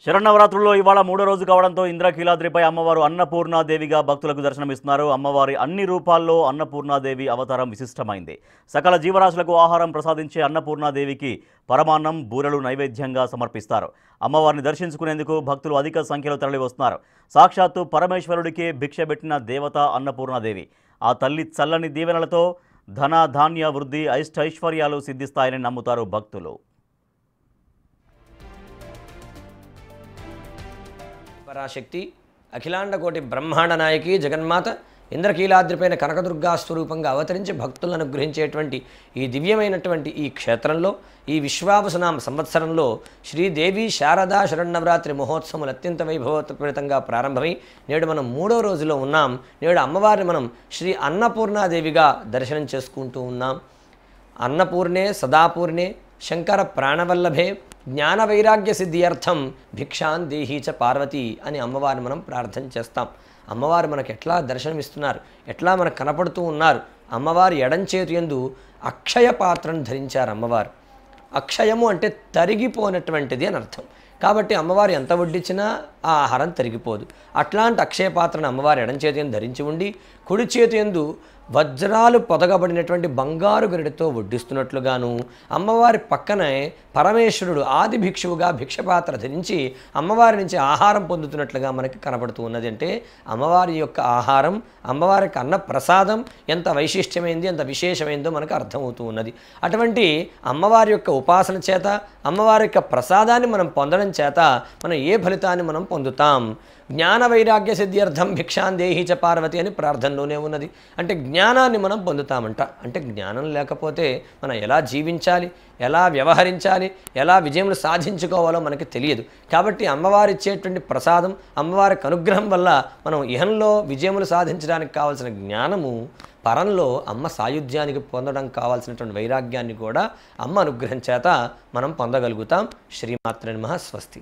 శరన్నవరాత్రుల్లో ఇవాళ మూడో రోజు కావడంతో ఇంద్రకీలాద్రిపై అమ్మవారు అన్నపూర్ణాదేవిగా భక్తులకు దర్శనమిస్తున్నారు. అమ్మవారి అన్ని రూపాల్లో అన్నపూర్ణాదేవి అవతారం విశిష్టమైంది. సకల జీవరాశులకు ఆహారం ప్రసాదించే అన్నపూర్ణాదేవికి పరమాన్నం, బూరెలు నైవేద్యంగా సమర్పిస్తారు. అమ్మవారిని దర్శించుకునేందుకు భక్తులు అధిక సంఖ్యలో తరలివస్తున్నారు. సాక్షాత్తు పరమేశ్వరుడికే భిక్ష పెట్టిన దేవత అన్నపూర్ణాదేవి. ఆ తల్లి చల్లని దీవెనలతో ధన ధాన్య వృద్ధి ఐశ్వర్యాలు సిద్ధిస్తాయని నమ్ముతారు భక్తులు. పరాశక్తి అఖిలాండకోటి బ్రహ్మాండ నాయకి జగన్మాత ఇంద్రకీలాద్రిపైన కనకదుర్గా స్వరూపంగా అవతరించి భక్తులను అనుగ్రహించేటువంటి ఈ దివ్యమైనటువంటి ఈ క్షేత్రంలో ఈ విశ్వావసనామ సంవత్సరంలో శ్రీదేవి శారదా శరన్నవరాత్రి మహోత్సవాలు అత్యంత వైభవోపేతంగా ప్రారంభమై నేడు మనం మూడో రోజులో ఉన్నాం. నేడు అమ్మవారిని మనం శ్రీ అన్నపూర్ణాదేవిగా దర్శనం చేసుకుంటూ ఉన్నాం. అన్నపూర్ణే సదాపూర్ణే శంకర ప్రాణవల్లభే జ్ఞాన వైరాగ్య సిద్ధ్యర్థం భిక్షాన్ దేహీ చ పార్వతి అని అమ్మవారిని మనం ప్రార్థన చేస్తాం. అమ్మవారు మనకు ఎట్లా దర్శనమిస్తున్నారు, ఎట్లా మనకు కనపడుతూ ఉన్నారు. అమ్మవారి ఎడంచేతి యందు అక్షయ పాత్రను ధరించారు. అమ్మవారు అక్షయము అంటే తరిగిపోనటువంటిది అని అర్థం. కాబట్టి అమ్మవారు ఎంత వడ్డించినా ఆ ఆహారం తరిగిపోదు. అట్లాంటి అక్షయ పాత్రను అమ్మవారి ఎడంచేతి యందు ధరించి ఉండి కుడి చేతి యందు వజ్రాలు పొదగబడినటువంటి బంగారు గరిటతో వడ్డిస్తున్నట్లుగాను అమ్మవారి పక్కనే పరమేశ్వరుడు ఆది భిక్షువుగా భిక్షపాత్ర ధరించి అమ్మవారి నుంచి ఆహారం పొందుతున్నట్లుగా మనకి కనబడుతూ ఉన్నది. అంటే అమ్మవారి యొక్క ఆహారం, అమ్మవారికి అన్న ప్రసాదం ఎంత వైశిష్ట్యమైంది, ఎంత విశేషమైందో మనకు అర్థమవుతూ ఉన్నది. అటువంటి అమ్మవారి యొక్క ఉపాసన చేత, అమ్మవారి యొక్క ప్రసాదాన్ని మనం పొందడం చేత మనం ఏ ఫలితాన్ని మనం పొందుతాం? జ్ఞాన వైరాగ్య సిద్ధ్యర్థం భిక్షాన్ దేహీ చ పార్వతి అని ప్రార్థనలోనే ఉన్నది. అంటే జ్ఞానాన్ని మనం పొందుతామంట. అంటే జ్ఞానం లేకపోతే మనం ఎలా జీవించాలి, ఎలా వ్యవహరించాలి, ఎలా విజయములు సాధించుకోవాలో మనకి తెలియదు. కాబట్టి అమ్మవారు ఇచ్చేటువంటి ప్రసాదం, అమ్మవారికి అనుగ్రహం వల్ల మనం ఇహంలో విజయములు సాధించడానికి కావాల్సిన జ్ఞానము, పరంలో అమ్మ సాయుధ్యానికి పొందడం కావాల్సినటువంటి వైరాగ్యాన్ని కూడా అమ్మ అనుగ్రహం చేత మనం పొందగలుగుతాం. శ్రీమాత్రే నమః. స్వస్తి.